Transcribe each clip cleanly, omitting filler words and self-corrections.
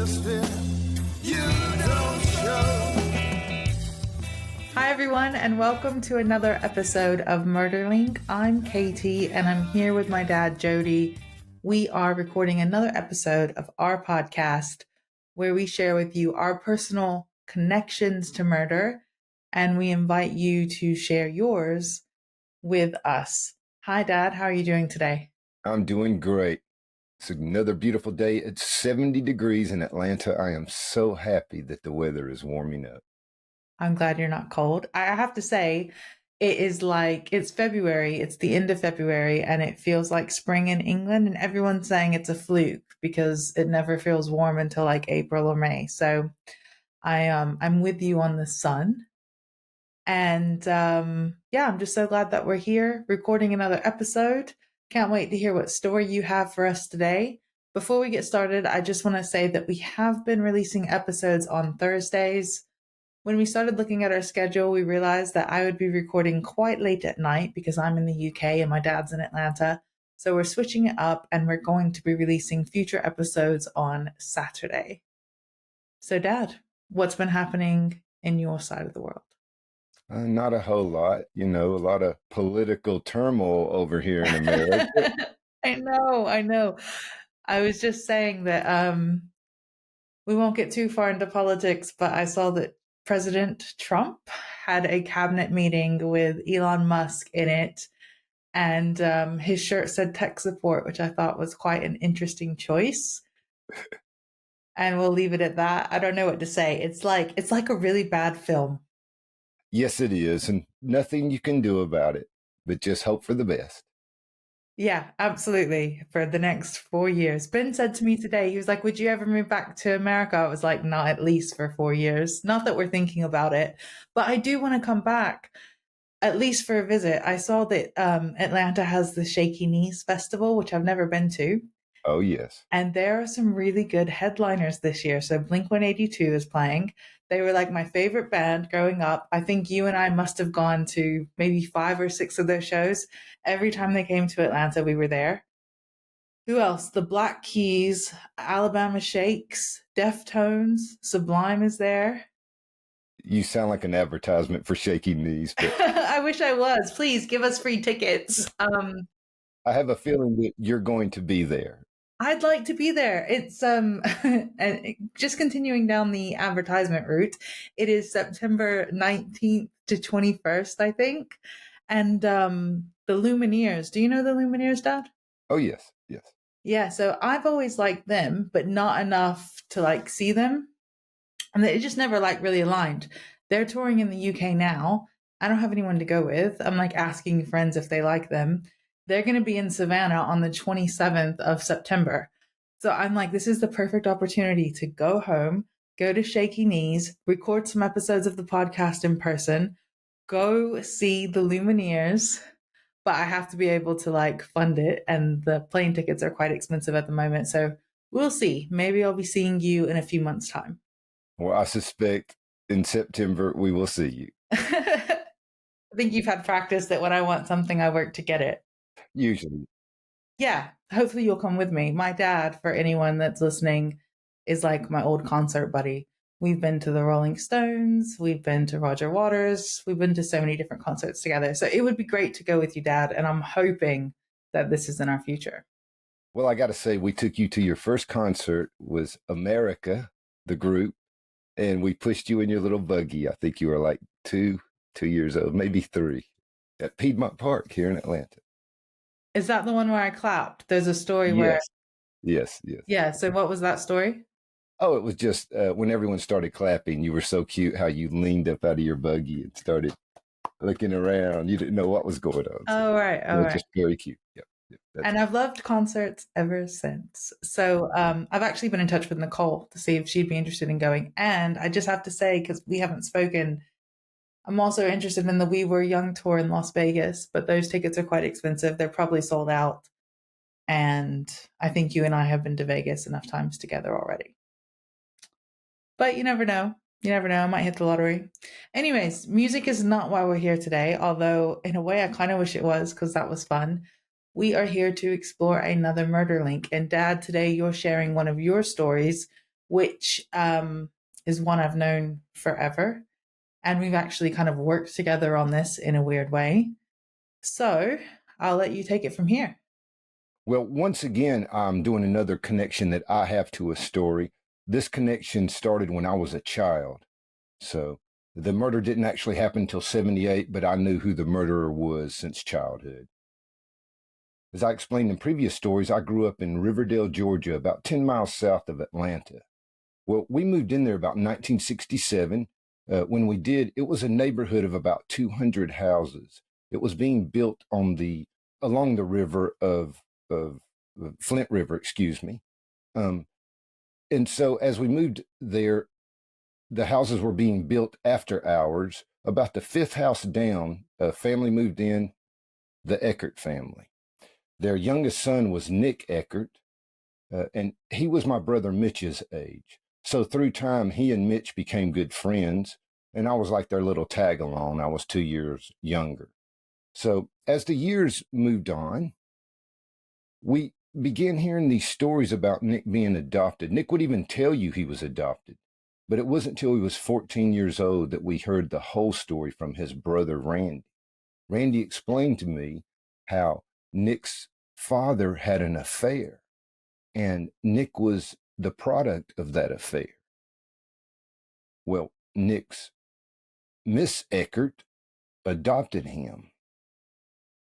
atmosphere you don't show. Hi everyone, and welcome to another episode of Murderlink. I'm Katie and I'm here with my dad Jody. We are recording another episode of our podcast where we share with you our personal connections to murder, and we invite you to share yours with us. Hi Dad, how are you doing today? I'm doing great. It's another beautiful day. It's 70 degrees in Atlanta. I am so happy that the weather is warming up. I'm glad you're not cold. I have to say, it's February, it's the end of February, and it feels like spring in England, and everyone's saying it's a fluke because it never feels warm until like April or May. So I'm with you on the sun. And I'm just so glad that we're here recording another episode. Can't wait to hear what story you have for us today. Before we get started, I just want to say that we have been releasing episodes on Thursdays. When we started looking at our schedule, we realized that I would be recording quite late at night because I'm in the UK and my dad's in Atlanta. So we're switching it up and we're going to be releasing future episodes on Saturday. So Dad, what's been happening in your side of the world? Not a whole lot, a lot of political turmoil over here in America. I know. I was just saying that we won't get too far into politics, but I saw that President Trump had a cabinet meeting with Elon Musk in it, and his shirt said tech support, which I thought was quite an interesting choice. And we'll leave it at that. I don't know what to say. It's like a really bad film. Yes, it is, and nothing you can do about it, but just hope for the best. Yeah, absolutely. For the next 4 years. Ben said to me today, he was like, would you ever move back to America? I was like, not at least for 4 years. Not that we're thinking about it, but I do want to come back, at least for a visit. I saw that Atlanta has the Shaky Knees Festival, which I've never been to. Oh, yes. And there are some really good headliners this year. So Blink-182 is playing. They were like my favorite band growing up. I think you and I must have gone to maybe 5 or 6 of their shows. Every time they came to Atlanta, we were there. Who else? The Black Keys, Alabama Shakes, Deftones, Sublime is there. You sound like an advertisement for Shaky Knees. But I wish I was. Please give us free tickets. I have a feeling that you're going to be there. I'd like to be there. It's and just continuing down the advertisement route. It is September 19th to 21st, I think. And the Lumineers. Do you know the Lumineers, Dad? Oh, yes. Yeah, so I've always liked them, but not enough to like see them. And it just never like really aligned. They're touring in the UK now. I don't have anyone to go with. I'm like asking friends if they like them. They're going to be in Savannah on the 27th of September. So I'm like, this is the perfect opportunity to go home, go to Shaky Knees, record some episodes of the podcast in person, go see the Lumineers, but I have to be able to like fund it. And the plane tickets are quite expensive at the moment. So we'll see. Maybe I'll be seeing you in a few months' time. Well, I suspect in September we will see you. I think you've had practice that when I want something, I work to get it. Usually. Yeah, hopefully you'll come with me. My dad, for anyone that's listening, is like my old concert buddy. We've been to the Rolling Stones, we've been to Roger Waters, we've been to so many different concerts together. So it would be great to go with you, Dad, and I'm hoping that this is in our future. Well, I got to say, we took you to your first concert was America, the group, and we pushed you in your little buggy. I think you were like two years old, maybe 3, at Piedmont Park here in Atlanta. Is that the one where I clapped? There's a story where... Yes. Yeah, so what was that story? Oh, it was just when everyone started clapping, you were so cute how you leaned up out of your buggy and started looking around. You didn't know what was going on. So right. Just very cute. Yep. And I've loved concerts ever since. So I've actually been in touch with Nicole to see if she'd be interested in going. And I just have to say, because we haven't spoken, I'm also interested in the We Were Young tour in Las Vegas, but those tickets are quite expensive. They're probably sold out. And I think you and I have been to Vegas enough times together already. But you never know. I might hit the lottery. Anyways, music is not why we're here today, although in a way I kind of wish it was because that was fun. We are here to explore another murder link. And Dad, today you're sharing one of your stories which is one I've known forever. And we've actually kind of worked together on this in a weird way. So I'll let you take it from here. Well, once again, I'm doing another connection that I have to a story. This connection started when I was a child. So the murder didn't actually happen until 78, but I knew who the murderer was since childhood. As I explained in previous stories, I grew up in Riverdale, Georgia, about 10 miles south of Atlanta. Well, we moved in there about 1967. When we did, it was a neighborhood of about 200 houses. It was being built along the river of Flint River, excuse me. And so as we moved there, the houses were being built after hours. About the fifth house down, a family moved in, the Eckert family. Their youngest son was Nick Eckert, and he was my brother Mitch's age. So through time, he and Mitch became good friends, and I was like their little tag along. I was 2 years younger. So as the years moved on, we began hearing these stories about Nick being adopted. Nick would even tell you he was adopted, but it wasn't until he was 14 years old that we heard the whole story from his brother, Randy. Randy explained to me how Nick's father had an affair, and Nick was the product of that affair. Well, Nick's Miss Eckert adopted him.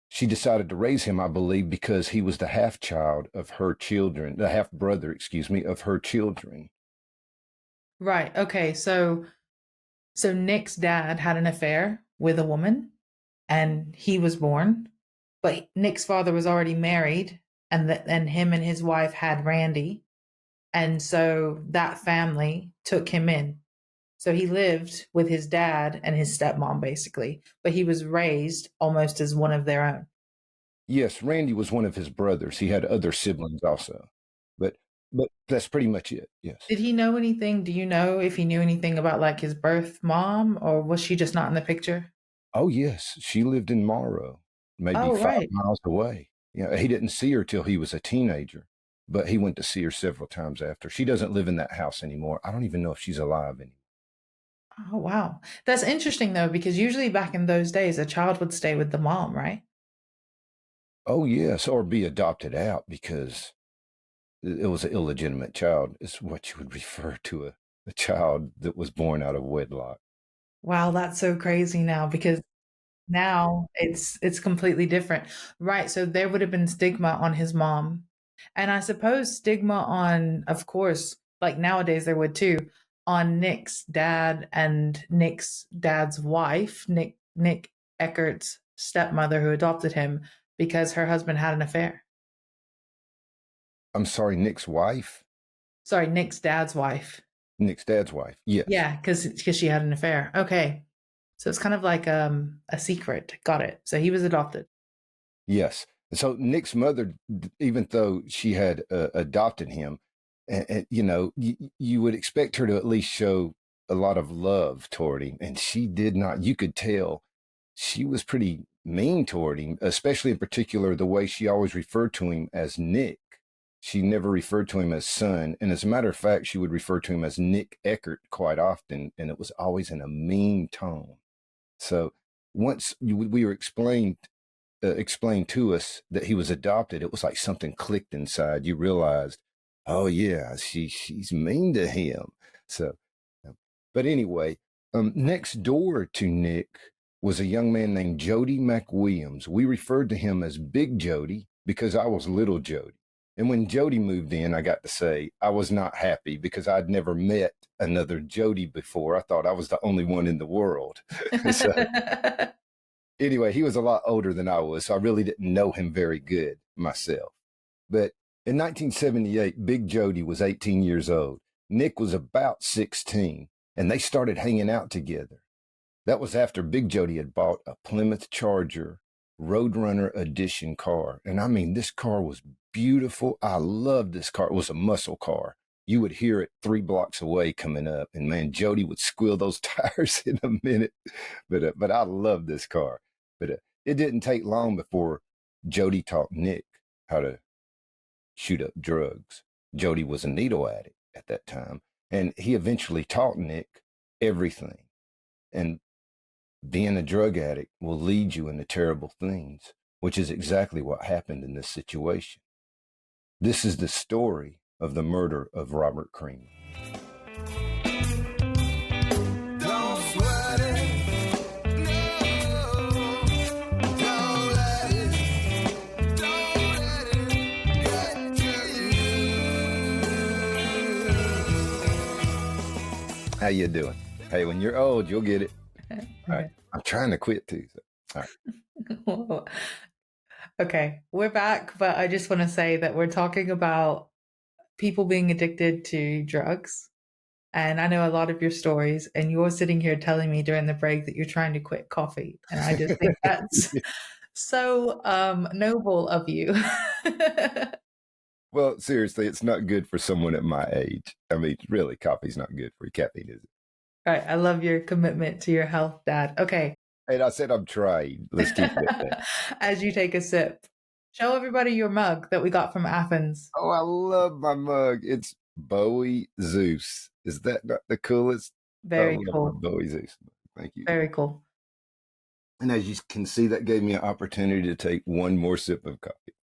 She decided to raise him, I believe, because he was the half child of her children, the half brother, excuse me, of her children. Right. Okay. So Nick's dad had an affair with a woman and he was born, but Nick's father was already married and him and his wife had Randy. And so that family took him in. So he lived with his dad and his stepmom, basically, but he was raised almost as one of their own. Yes, Randy was one of his brothers. He had other siblings also, but that's pretty much it. Yes. Did he know anything? Do you know if he knew anything about like his birth mom, or was she just not in the picture? Oh, yes. She lived in Morrow, maybe Oh, 5 right. miles away. He didn't see her till he was a teenager, but he went to see her several times after. She doesn't live in that house anymore. I don't even know if she's alive anymore. Oh, wow. That's interesting though, because usually back in those days, a child would stay with the mom, right? Oh, yes, or be adopted out because it was an illegitimate child, is what you would refer to a child that was born out of wedlock. Wow, that's so crazy now because now it's completely different. Right, so there would have been stigma on his mom. And I suppose stigma on, of course, like nowadays there would too, on Nick's dad and Nick's dad's wife, Nick Eckert's stepmother who adopted him because her husband had an affair. I'm sorry, Nick's wife? Sorry, Nick's dad's wife. Nick's dad's wife. Yes. Yeah, because she had an affair. Okay. So it's kind of like a secret. Got it. So he was adopted. Yes. So Nick's mother, even though she had adopted him, and you would expect her to at least show a lot of love toward him, and she did not. You could tell she was pretty mean toward him, especially in particular the way she always referred to him as Nick. She never referred to him as son, and as a matter of fact, she would refer to him as Nick Eckert quite often, and it was always in a mean tone. So once we were explained to us that he was adopted, it was like something clicked inside. You realized, oh yeah, she's mean to him. So, but anyway, next door to Nick was a young man named Jody McWilliams. We referred to him as Big Jody because I was Little Jody. And when Jody moved in, I got to say I was not happy because I'd never met another Jody before. I thought I was the only one in the world. So anyway, he was a lot older than I was, so I really didn't know him very good myself. But in 1978, Big Jody was 18 years old. Nick was about 16, and they started hanging out together. That was after Big Jody had bought a Plymouth Charger Roadrunner Edition car. And I mean, this car was beautiful. I loved this car. It was a muscle car. You would hear it 3 blocks away coming up, and man, Jody would squeal those tires in a minute. But I loved this car. But it didn't take long before Jody taught Nick how to shoot up drugs. Jody was a needle addict at that time, And he eventually taught Nick everything. And being a drug addict will lead you into terrible things, which is exactly what happened in this situation. This is the story of the murder of Robert Creamer. Don't sweat it. No. Don't let it. Don't let it get to you. How you doing? Hey, when you're old, you'll get it. All right. I'm trying to quit too. So. All right. Whoa. Okay, we're back, but I just want to say that we're talking about people being addicted to drugs. And I know a lot of your stories, and you're sitting here telling me during the break that you're trying to quit coffee. And I just think that's so noble of you. Well, seriously, it's not good for someone at my age. I mean, really, coffee's not good for you. Caffeine, is it? All right, I love your commitment to your health, Dad. Okay. And I said I'm trying. Let's keep it at that. As you take a sip, show everybody your mug that we got from Athens. Oh, I love my mug. It's Bowie Zeus. Is that not the coolest? Very I love cool. my Bowie Zeus. Thank you. Very cool. And as you can see, that gave me an opportunity to take one more sip of coffee.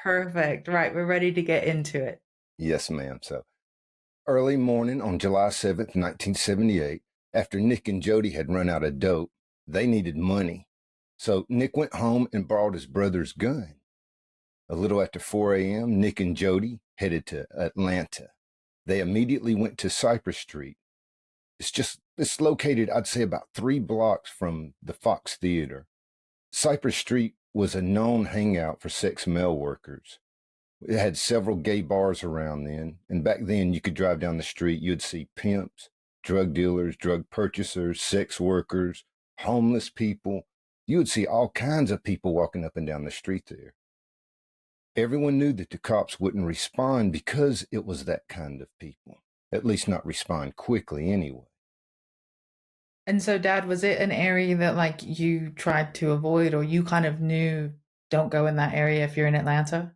Perfect. Right, we're ready to get into it. Yes, ma'am. So early morning on July 7th, 1978, after Nick and Jody had run out of dope, they needed money. So Nick went home and borrowed his brother's gun. A little after 4 a.m., Nick and Jody headed to Atlanta. They immediately went to Cypress Street. It's located, I'd say, about 3 blocks from the Fox Theater. Cypress Street was a known hangout for sex male workers. It had several gay bars around then, and back then you could drive down the street, you'd see pimps, drug dealers, drug purchasers, sex workers, homeless people. You would see all kinds of people walking up and down the street there. Everyone knew that the cops wouldn't respond because it was that kind of people, at least not respond quickly anyway. And so, Dad, was it an area that like you tried to avoid, or you kind of knew don't go in that area if you're in Atlanta?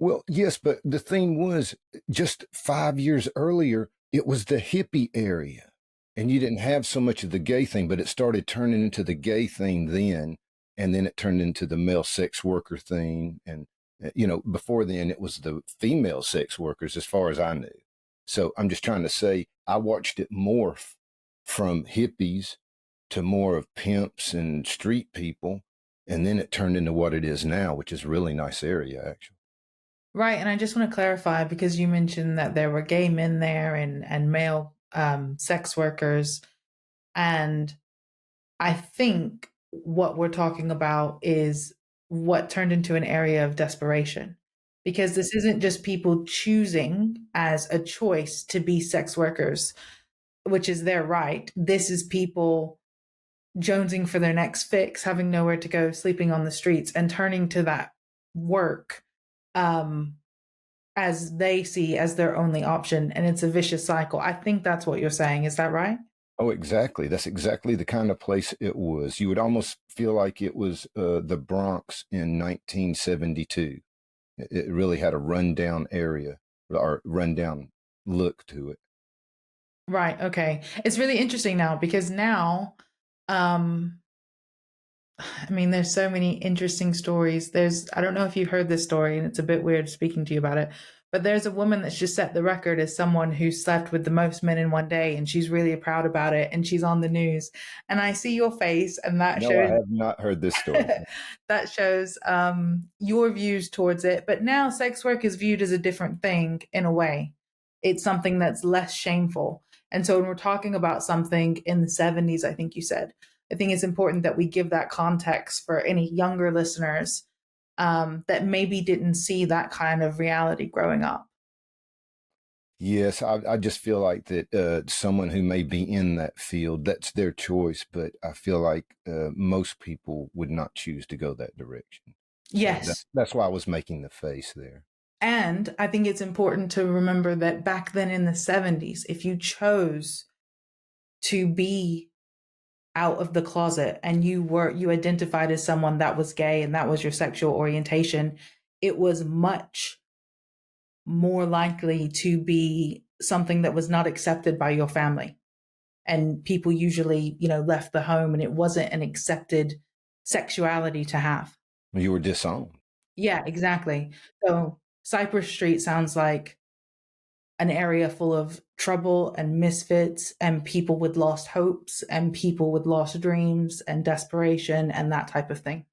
Well, yes, but the thing was, just 5 years earlier, it was the hippie area. And you didn't have so much of the gay thing, but it started turning into the gay thing then. And then it turned into the male sex worker thing. And, before then, it was the female sex workers, as far as I knew. So I'm just trying to say, I watched it morph from hippies to more of pimps and street people. And then it turned into what it is now, which is a really nice area, actually. Right. And I just want to clarify, because you mentioned that there were gay men there and male sex workers. And I think what we're talking about is what turned into an area of desperation, because this isn't just people choosing as a choice to be sex workers, which is their right. This is people jonesing for their next fix, having nowhere to go, sleeping on the streets, and turning to that work as they see as their only option. And it's a vicious cycle. I think that's what you're saying. Is that right? Oh, exactly. That's exactly the kind of place it was. You would almost feel like it was the Bronx in 1972. It really had a rundown area or rundown look to it. Right. Okay. It's really interesting now, because now, there's so many interesting stories. I don't know if you've heard this story, and it's a bit weird speaking to you about it, but there's a woman that's just set the record as someone who slept with the most men in one day, and she's really proud about it, and she's on the news. And I see your face, and that shows. No, I have not heard this story. That shows your views towards it. But now sex work is viewed as a different thing in a way. It's something that's less shameful. And so when we're talking about something in the 70s, I think you said, I think it's important that we give that context for any younger listeners that maybe didn't see that kind of reality growing up. Yes, I just feel like that someone who may be in that field, that's their choice, but I feel like most people would not choose to go that direction. Yes. So that's why I was making the face there. And I think it's important to remember that back then in the 70s, if you chose to be out of the closet and you identified as someone that was gay and that was your sexual orientation, it was much more likely to be something that was not accepted by your family. And people usually, left the home and it wasn't an accepted sexuality to have. You were disowned. Yeah, exactly. So Cypress Street sounds like an area full of trouble and misfits and people with lost hopes and people with lost dreams and desperation and that type of thing.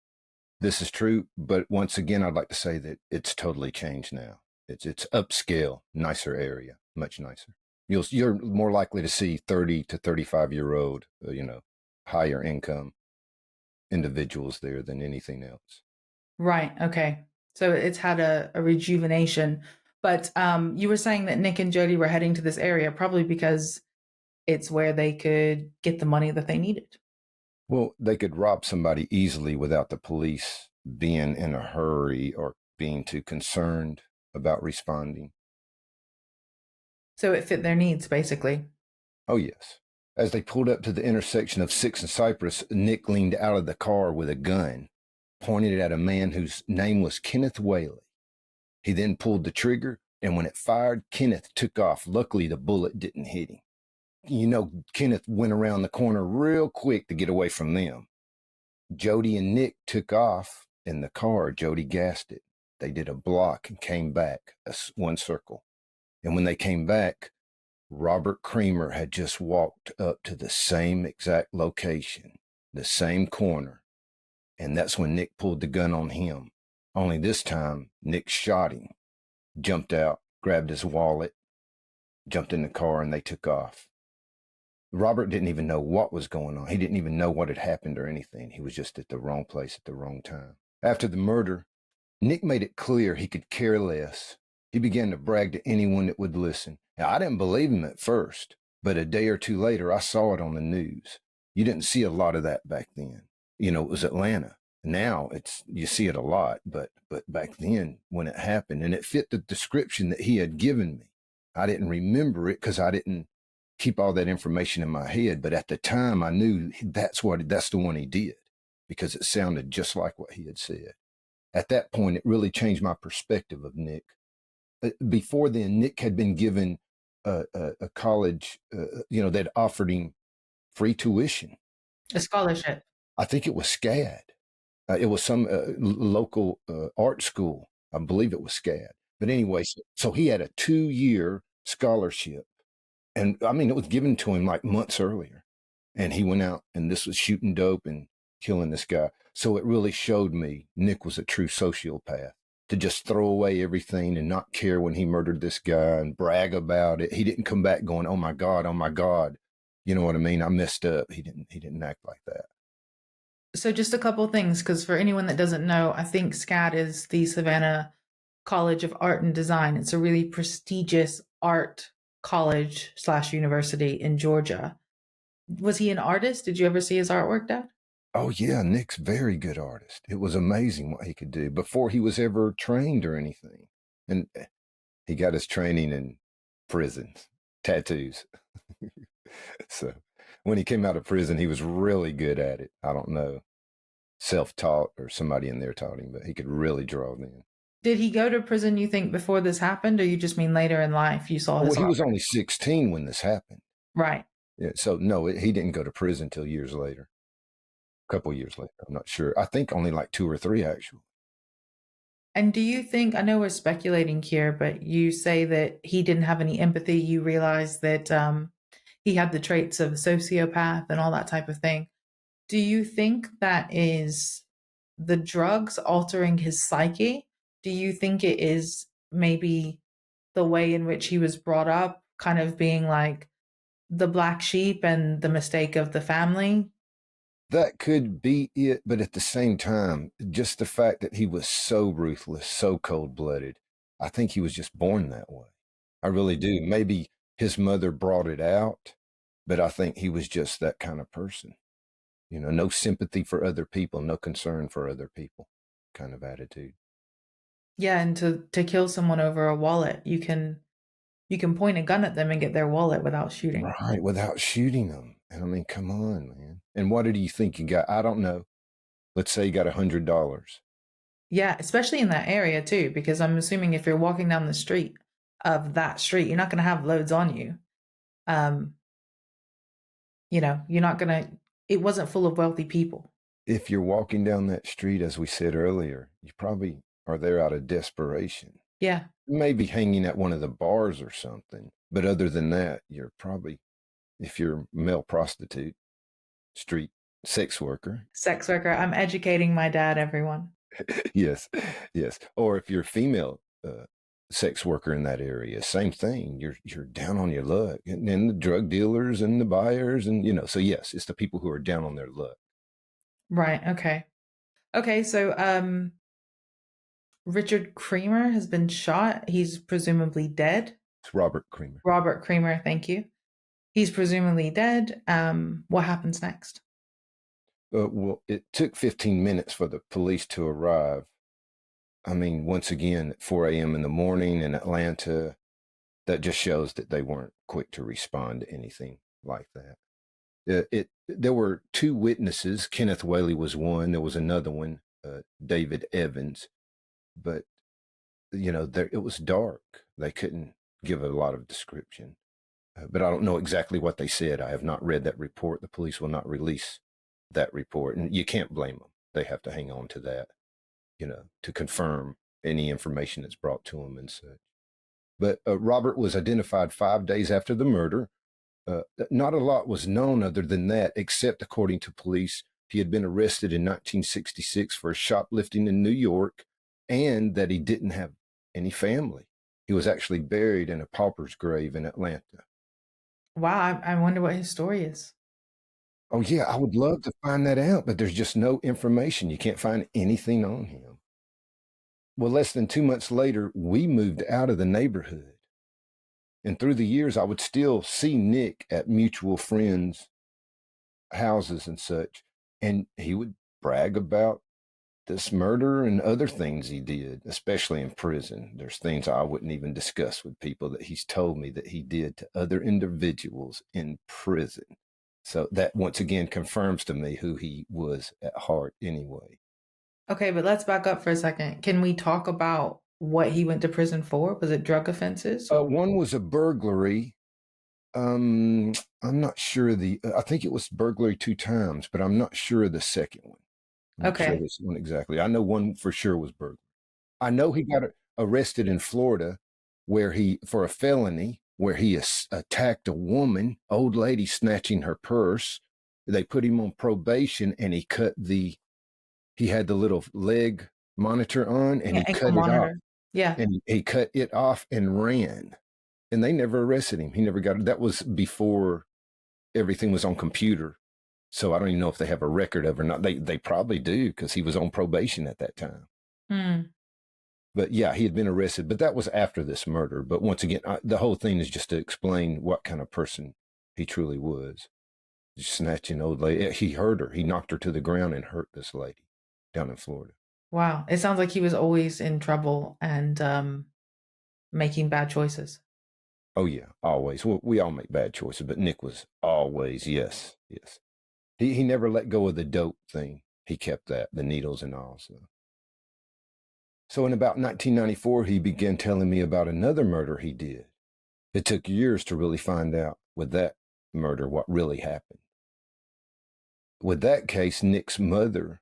This is true, but once again, I'd like to say that it's totally changed now. It's upscale, nicer area, much nicer. You're more likely to see 30 to 35-year-old, higher income individuals there than anything else. Right. Okay. So it's had a rejuvenation. But you were saying that Nick and Jody were heading to this area probably because it's where they could get the money that they needed. Well, they could rob somebody easily without the police being in a hurry or being too concerned about responding. So it fit their needs, basically. Oh, yes. As they pulled up to the intersection of 6th and Cypress, Nick leaned out of the car with a gun, pointed it at a man whose name was Kenneth Whaley. He then pulled the trigger, and when it fired, Kenneth took off. Luckily, the bullet didn't hit him. Kenneth went around the corner real quick to get away from them. Jody and Nick took off in the car. Jody gassed it. They did a block and came back, one circle. And when they came back, Robert Creamer had just walked up to the same exact location, the same corner. And that's when Nick pulled the gun on him. Only this time, Nick shot him, jumped out, grabbed his wallet, jumped in the car, and they took off. Robert didn't even know what was going on. He didn't even know what had happened or anything. He was just at the wrong place at the wrong time. After the murder, Nick made it clear he could care less. He began to brag to anyone that would listen. Now, I didn't believe him at first, but a day or two later, I saw it on the news. You didn't see a lot of that back then. It was Atlanta. Now you see it a lot, but back then when it happened, and it fit the description that he had given me. I didn't remember it because I didn't keep all that information in my head, but at the time I knew that's the one he did because it sounded just like what he had said. At that point, it really changed my perspective of Nick. Before then, Nick had been given a college, they'd offered him free tuition. A scholarship. I think it was SCAD. It was some local art school. I believe it was SCAD. But anyway, so he had a 2-year scholarship. And I mean, it was given to him like months earlier. And he went out and this was shooting dope and killing this guy. So it really showed me Nick was a true sociopath. To just throw away everything and not care when he murdered this guy and brag about it. He didn't come back going, oh my God. You know what I mean? I messed up. He didn't act like that. So just a couple of things, because for anyone that doesn't know, I think SCAD is the Savannah College of Art and Design. It's a really prestigious art college / university in Georgia. Was he an artist? Did you ever see his artwork, Dad? Oh yeah, Nick's very good artist. It was amazing what he could do before he was ever trained or anything. And he got his training in prisons, tattoos. So when he came out of prison, he was really good at it. I don't know, self-taught or somebody in there taught him, but he could really draw then. Did he go to prison, you think, before this happened, or you just mean later in life you saw his Well, he was artwork? only 16 when this happened. Right. Yeah, so no, he didn't go to prison until years later. A couple of years later, I'm not sure. I think only like 2 or 3 actually. And do you think, I know we're speculating here, but you say that he didn't have any empathy. You realize that he had the traits of a sociopath and all that type of thing. Do you think that is the drugs altering his psyche? Do you think it is maybe the way in which he was brought up, kind of being like the black sheep and the mistake of the family? That could be it, but at the same time, just the fact that he was so ruthless, so cold-blooded, I think he was just born that way. I really do. Maybe his mother brought it out, but I think he was just that kind of person. No sympathy for other people, no concern for other people kind of attitude. Yeah, and to kill someone over a wallet, you can point a gun at them and get their wallet without shooting. Right, without shooting them. And I mean, come on, man. And what did you think you got? I don't know. Let's say you got $100. Yeah, especially in that area too, because I'm assuming if you're walking down the street, of that street. You're not going to have loads on you. You know, you're not going to, it wasn't full of wealthy people. If you're walking down that street, as we said earlier, you probably are there out of desperation. Yeah. Maybe hanging at one of the bars or something. But other than that, you're probably, if you're a male prostitute, street sex worker. Sex worker. I'm educating my dad, everyone. Yes, yes. Or if you're a female sex worker in that area, same thing. You're down on your luck. And then the drug dealers and the buyers and, you know, so yes, it's the people who are down on their luck. Right. Okay. Okay. So, Richard Creamer has been shot. He's presumably dead. It's Robert Creamer. Robert Creamer. Thank you. He's presumably dead. What happens next? Well, it took 15 minutes for the police to arrive. I mean, once again, at 4 a.m. in the morning in Atlanta, that just shows that they weren't quick to respond to anything like that. There were two witnesses. Kenneth Whaley was one. There was another one, David Evans. But, you know, it was dark. They couldn't give a lot of description. But I don't know exactly what they said. I have not read that report. The police will not release that report. And you can't blame them. They have to hang on to that, you know, to confirm any information that's brought to them and such. But Robert was identified 5 days after the murder. Not a lot was known other than that, except according to police, he had been arrested in 1966 for shoplifting in New York and that he didn't have any family. He was actually buried in a pauper's grave in Atlanta. Wow. I wonder what his story is. Oh, yeah, I would love to find that out, but there's just no information. You can't find anything on him. Well, less than 2 months later, we moved out of the neighborhood. And through the years, I would still see Nick at mutual friends' houses and such. And he would brag about this murder and other things he did, especially in prison. There's things I wouldn't even discuss with people that he's told me that he did to other individuals in prison. So that once again confirms to me who he was at heart anyway. Okay, but let's back up for a second. Can we talk about what he went to prison for? Was it drug offenses? One was a burglary. I'm not sure I think it was burglary 2 times, but I'm not sure of the second one. I'm not sure Okay. this one exactly. I know one for sure was burglary. I know he got arrested in Florida for a felony where he attacked a woman, old lady snatching her purse. They put him on probation and he had the little leg monitor on and Yeah, he ankle cut it off. monitor. Yeah. And he cut it off and ran. And they never arrested him. He never got it. That was before everything was on computer. So I don't even know if they have a record of it or not. They probably do because he was on probation at that time. Hmm. But yeah, he had been arrested. But that was after this murder. But once again, the whole thing is just to explain what kind of person he truly was. Just snatching old lady. He hurt her. He knocked her to the ground and hurt this lady down in Florida. Wow. It sounds like he was always in trouble and making bad choices. Oh, yeah, always. Well, we all make bad choices, but Nick was always, yes. He never let go of the dope thing. He kept that, the needles and all. So in about 1994, he began telling me about another murder he did. It took years to really find out with that murder what really happened. With that case, the mother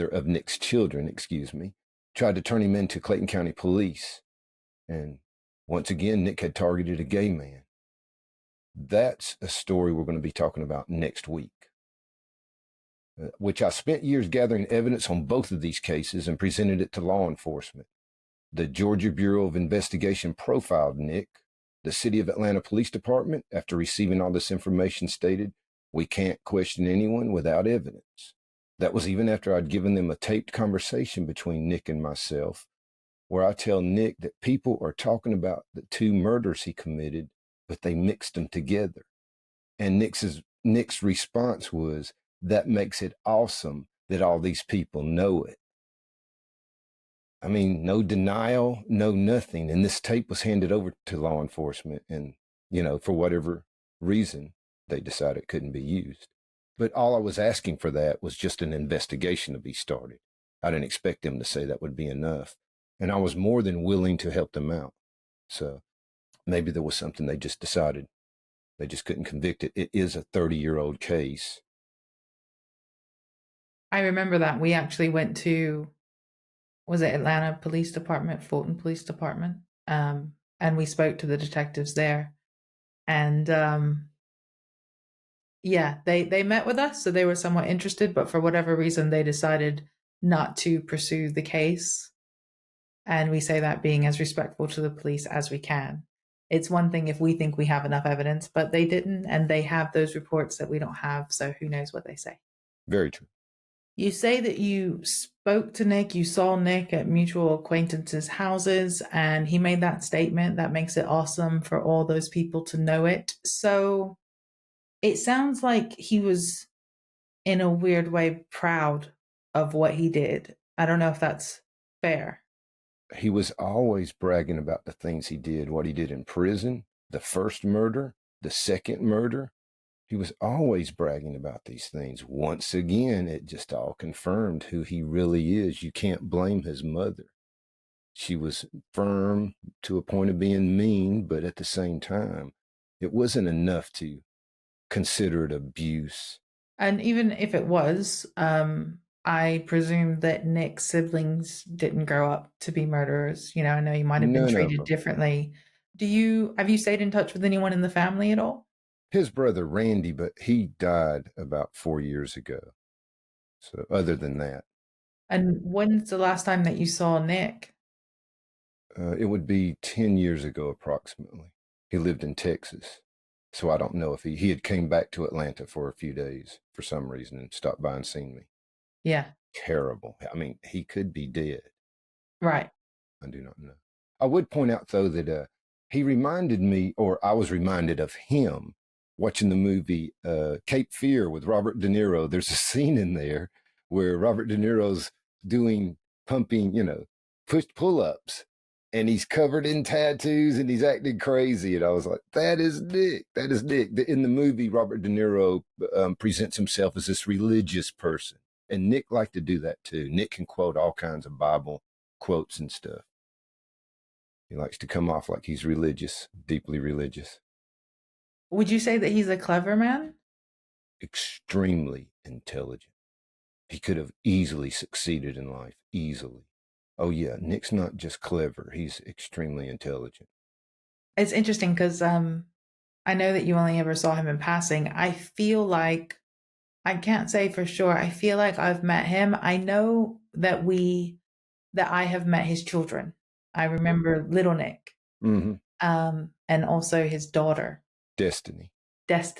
of Nick's children, tried to turn him into Clayton County Police. And once again, Nick had targeted a gay man. That's a story we're going to be talking about next week, which I spent years gathering evidence on both of these cases and presented it to law enforcement. The Georgia Bureau of Investigation profiled Nick. The City of Atlanta Police Department, after receiving all this information, stated, "We can't question anyone without evidence." That was even after I'd given them a taped conversation between Nick and myself, where I tell Nick that people are talking about the 2 murders he committed, but they mixed them together. And Nick's response was, "That makes it awesome that all these people know it." I mean, no denial, no nothing. And this tape was handed over to law enforcement. And, you know, for whatever reason, they decided it couldn't be used. But all I was asking for that was just an investigation to be started. I didn't expect them to say that would be enough. And I was more than willing to help them out. So maybe there was something they just decided they just couldn't convict it. It is a 30-year-old case. I remember that we actually went to, was it Atlanta Police Department, Fulton Police Department? And we spoke to the detectives there. And yeah, they met with us, so they were somewhat interested, but for whatever reason, they decided not to pursue the case. And we say that being as respectful to the police as we can. It's one thing if we think we have enough evidence, but they didn't, and they have those reports that we don't have, so who knows what they say. Very true. You say that you spoke to Nick, you saw Nick at mutual acquaintances' houses, and he made that statement. That makes it awesome for all those people to know it. So it sounds like he was, in a weird way, proud of what he did. I don't know if that's fair. He was always bragging about the things he did, what he did in prison, the first murder, the second murder. He was always bragging about these things. Once again, it just all confirmed who he really is. You can't blame his mother. She was firm to a point of being mean, but at the same time, it wasn't enough to consider it abuse. And even if it was, I presume that Nick's siblings didn't grow up to be murderers. You know, I know you might have been None of treated them. differently. Have you stayed in touch with anyone in the family at all? His brother, Randy, but he died about 4 years ago. So other than that, And when's the last time that you saw Nick? it would be 10 years ago approximately. He lived in Texas. So I don't know if he had came back to Atlanta for a few days for some reason and stopped by and seen me. Yeah, Terrible. I mean, he could be dead. right. I do not know. I would point out, though, that he reminded me, or I was reminded of him watching the movie Cape Fear with Robert De Niro. There's a scene in there where Robert De Niro's doing pumping, pull-ups, and he's covered in tattoos and he's acting crazy. And I was like, that is Nick. That is Nick. In the movie, Robert De Niro presents himself as this religious person. And Nick liked to do that too. Nick can quote all kinds of Bible quotes and stuff. He likes to come off like he's religious, deeply religious. Would you say that he's a clever man? Extremely intelligent. He could have easily succeeded in life, easily. Oh yeah, Nick's not just clever, he's extremely intelligent. It's interesting because I know that you only ever saw him in passing. I feel like, I can't say for sure, I feel like I've met him. I know that I have met his children. I remember little Nick, Mm-hmm. and also his daughter, Destiny.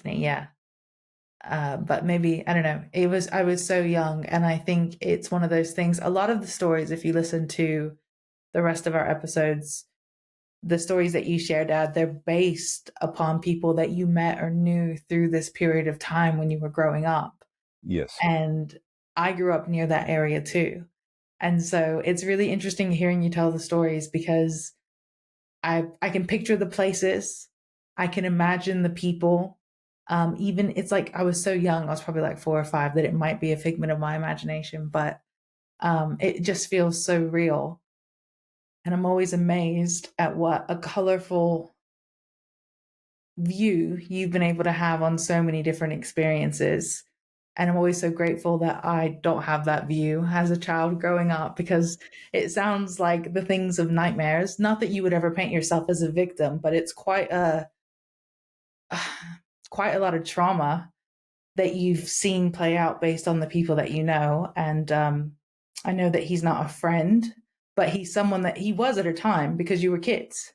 yeah. But maybe, I don't know. I was so young, and I think it's one of those things. A lot of the stories, if you listen to the rest of our episodes, the stories that you share, Dad, they're based upon people that you met or knew through this period of time when you were growing up. Yes. And I grew up near that area too. And so it's really interesting hearing you tell the stories because I can picture the places. I can imagine the people. Even it's like I was so young, I was probably like 4 or 5, that it might be a figment of my imagination, but it just feels so real. And I'm always amazed at what a colorful view you've been able to have on so many different experiences. And I'm always so grateful that I don't have that view as a child growing up, because it sounds like the things of nightmares. Not that you would ever paint yourself as a victim, but it's quite a lot of trauma that you've seen play out based on the people that you know. And I know that he's not a friend, but he's someone that he was at a time because you were kids.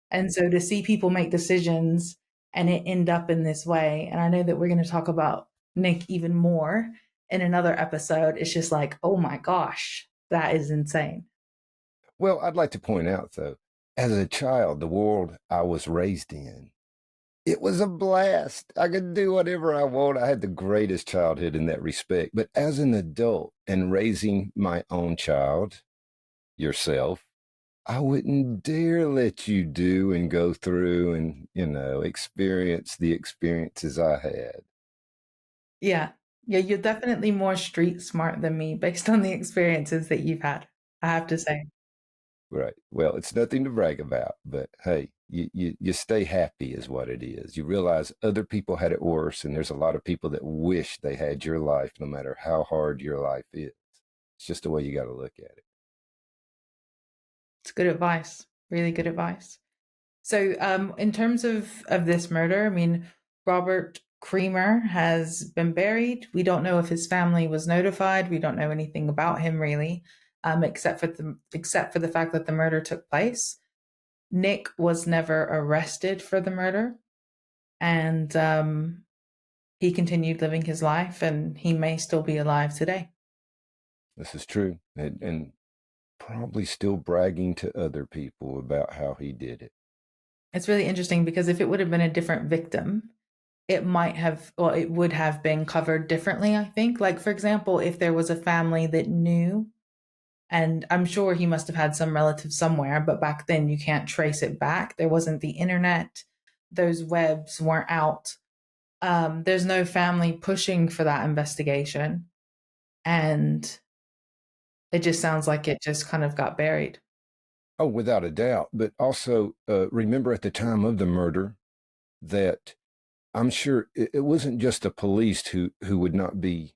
And so to see people make decisions and it end up in this way, and I know that we're going to talk about Nick even more in another episode, it's just like, oh my gosh, that is insane. Well, I'd like to point out, though, as a child, the world I was raised in, it was a blast. I could do whatever I want. I had the greatest childhood in that respect. But as an adult and raising my own child, yourself, I wouldn't dare let you do and go through and, experience the experiences I had. Yeah. Yeah, you're definitely more street smart than me based on the experiences that you've had, I have to say. Right. Well, it's nothing to brag about, but hey, you stay happy is what it is. You realize other people had it worse, and there's a lot of people that wish they had your life, no matter how hard your life is. It's just the way you got to look at it. It's good advice, really good advice. So, in terms of this murder, I mean, Robert Creamer has been buried. We don't know if his family was notified. We don't know anything about him really, except for the fact that the murder took place. Nick was never arrested for the murder, and he continued living his life, and he may still be alive today. This is true, and probably still bragging to other people about how he did it. It's really interesting because if it would have been a different victim, it might have, or it would have been covered differently, I think. Like, for example, if there was a family that knew, and I'm sure he must have had some relative somewhere, but back then you can't trace it back. There wasn't the internet, those webs weren't out. There's no family pushing for that investigation. And it just sounds like it just kind of got buried. Oh, without a doubt. But also, remember at the time of the murder that I'm sure it wasn't just the police who would not be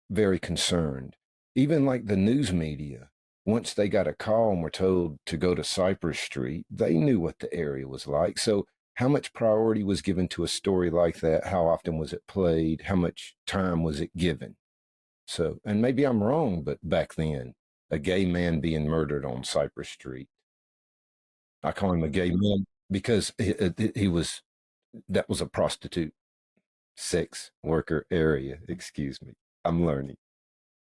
very concerned. Even like the news media, once they got a call and were told to go to Cypress Street, they knew what the area was like. So, how much priority was given to a story like that? How often was it played? How much time was it given? So, and maybe I'm wrong, but back then, a gay man being murdered on Cypress Street, I call him a gay man because he was, that was a prostitute sex worker area. Excuse me. I'm learning.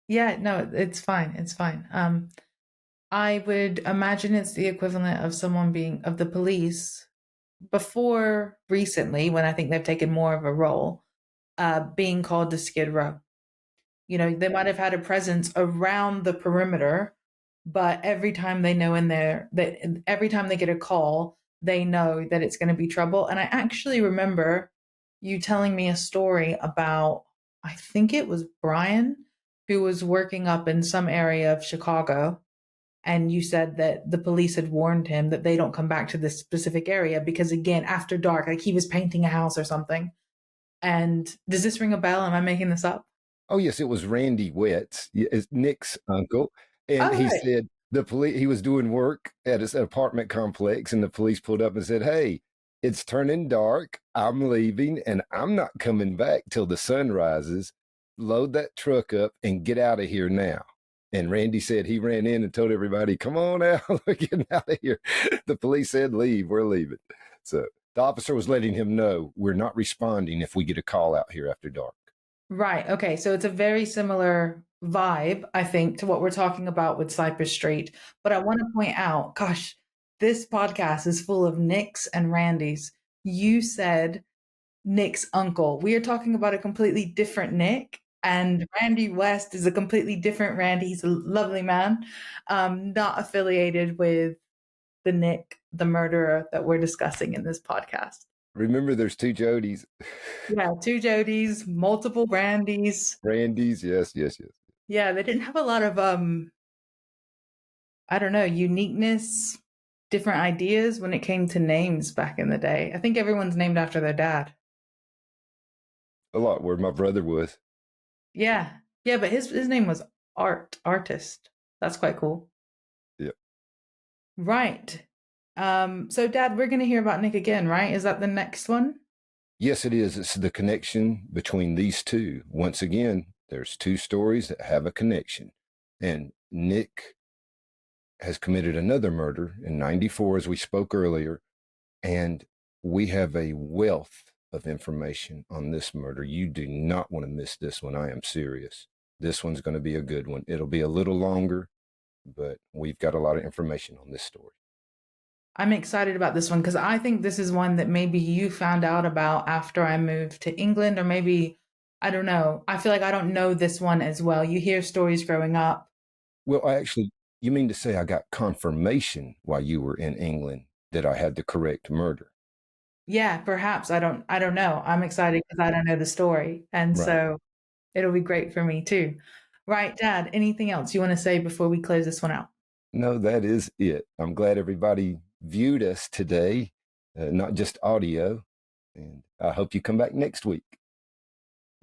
Yeah, no, it's fine. It's fine. I would imagine it's the equivalent of someone being of the police before recently, when I think they've taken more of a role, being called to Skid Row. You know, they might have had a presence around the perimeter, but every time they know in there that every time they get a call, they know that it's going to be trouble. And I actually remember you telling me a story about, I think it was Brian, who was working up in some area of Chicago. And you said that the police had warned him that they don't come back to this specific area because, again, after dark, like he was painting a house or something. And does this ring a bell? Am I making this up? Oh, yes, it was Randy Wetz, it's Nick's uncle. And Oh, he right. said the police, he was doing work at his apartment complex, and the police pulled up and said, "Hey, it's turning dark. I'm leaving, and I'm not coming back till the sun rises. Load that truck up and get out of here now." And Randy said he ran in and told everybody, "Come on out. We're getting out of here." The police said, "Leave. We're leaving." So the officer was letting him know, we're not responding if we get a call out here after dark. Right. Okay. So it's a very similar vibe, I think, to what we're talking about with Cypress Street. But I want to point out, gosh, this podcast is full of Nicks and Randys. You said Nick's uncle. We are talking about a completely different Nick, and Randy West is a completely different Randy. He's a lovely man, not affiliated with the Nick, the murderer that we're discussing in this podcast. Remember, there's two Jodys. Yeah, two Jodys, multiple Randys. Randy's, yes, yes, yes. Yeah, they didn't have a lot of I don't know, uniqueness, different ideas when it came to names back in the day. I think everyone's named after their dad. A lot where my brother was. Yeah. Yeah, but his name was Artist. That's quite cool. Yeah. Right. So Dad, we're gonna hear about Nick again, right? Is that the next one? Yes, it is. It's the connection between these two. Once again, there's two stories that have a connection. And Nick has committed another murder in 94, as we spoke earlier. And we have a wealth of information on this murder. You do not want to miss this one. I am serious. This one's going to be a good one. It'll be a little longer, but we've got a lot of information on this story. I'm excited about this one because I think this is one that maybe you found out about after I moved to England, or maybe, I don't know. I feel like I don't know this one as well. You hear stories growing up. Well, you mean to say I got confirmation while you were in England that I had the correct murder? Yeah, perhaps. I don't know. I'm excited because I don't know the story. And Right. so It'll be great for me too. Right, Dad, anything else you want to say before we close this one out? No, that is it. I'm glad everybody viewed us today, not just audio. And I hope you come back next week.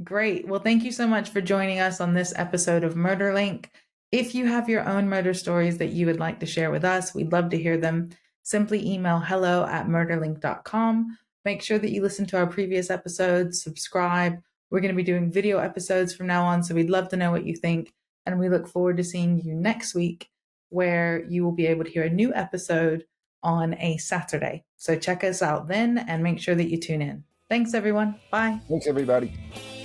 Great. Well, thank you so much for joining us on this episode of Murder Link. If you have your own murder stories that you would like to share with us, we'd love to hear them. Simply email hello@murderlink.com. Make sure that you listen to our previous episodes, subscribe. We're going to be doing video episodes from now on, so we'd love to know what you think. And we look forward to seeing you next week, where you will be able to hear a new episode on a Saturday. So check us out then and make sure that you tune in. Thanks, everyone. Bye. Thanks, everybody.